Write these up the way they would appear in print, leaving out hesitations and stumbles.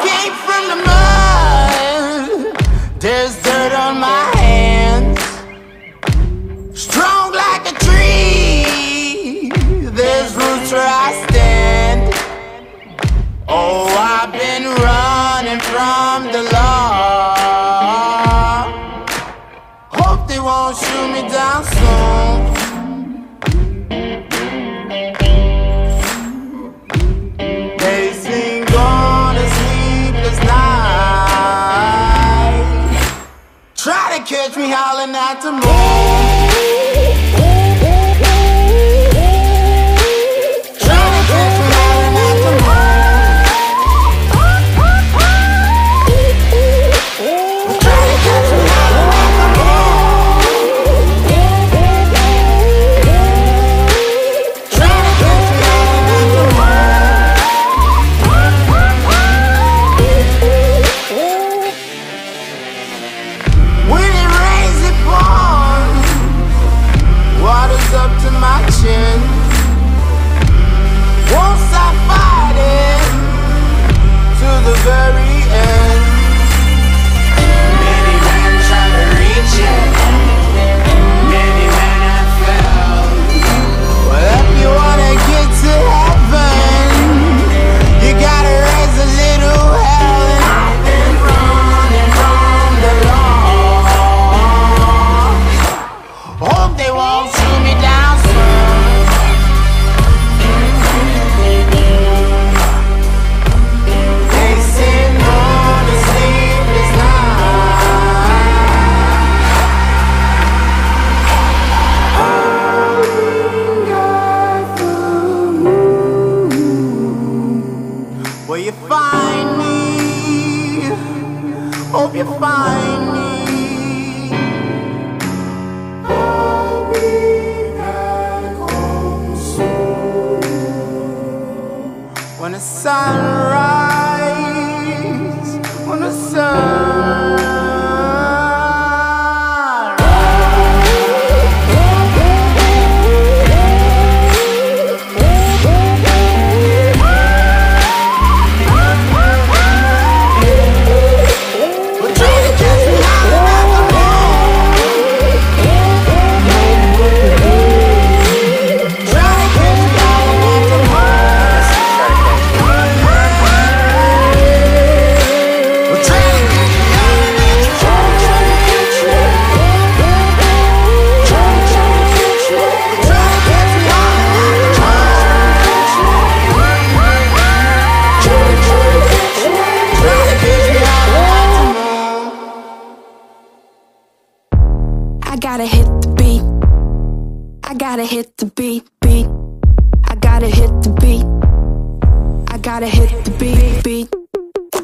came from the mud. There's dirt on my hands. Strong like a tree. There's roots where I stand. Oh, I've been running from the law. Hope they won't shoot me down soon. They sing on a sleepless night. Try to catch me howling at the moon. Up to my chin. Won't stop fighting to the very end. Many men try to reach it, many men have failed. Well, if you wanna get to heaven, you gotta raise a little hell. And I've been running from the law. Hope they won't shoot me down. Will you find me? Hope you find me. I'll be back home soon. When the sunrise, when the sun. I gotta hit the beat. I gotta hit the beat, beat. I gotta hit the beat. I gotta hit the beat, beat.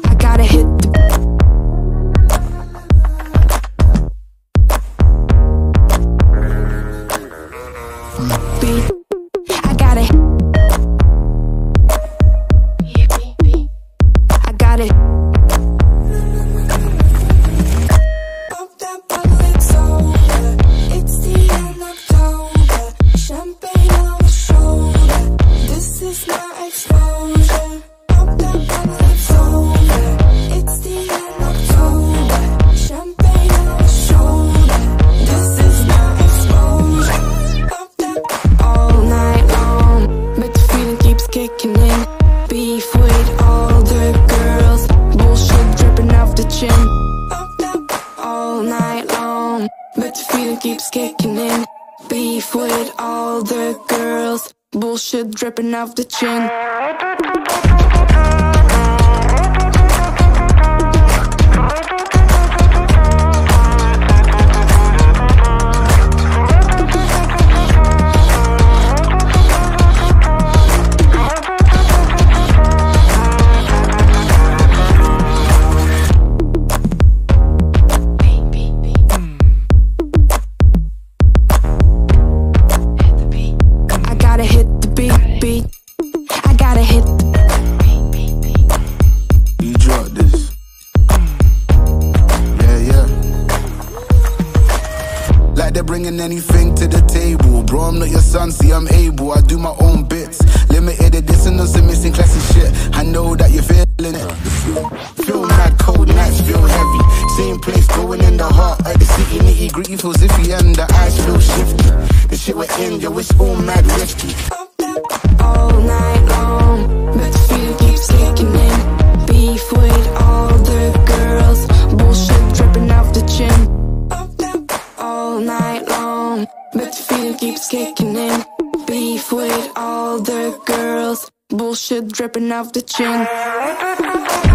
I gotta hit the beat. I gotta I gotta kicking in. Beef with all the girls. Bullshit dripping off the chin. All night long, but the feeling keeps kicking in. Beef with all the girls. Bullshit dripping off the chin. They're bringing anything to the table. Bro, I'm not your son, see I'm able. I do my own bits. Limited edition on some missing classic shit. I know that you're feeling it. bullshit dripping off the chin.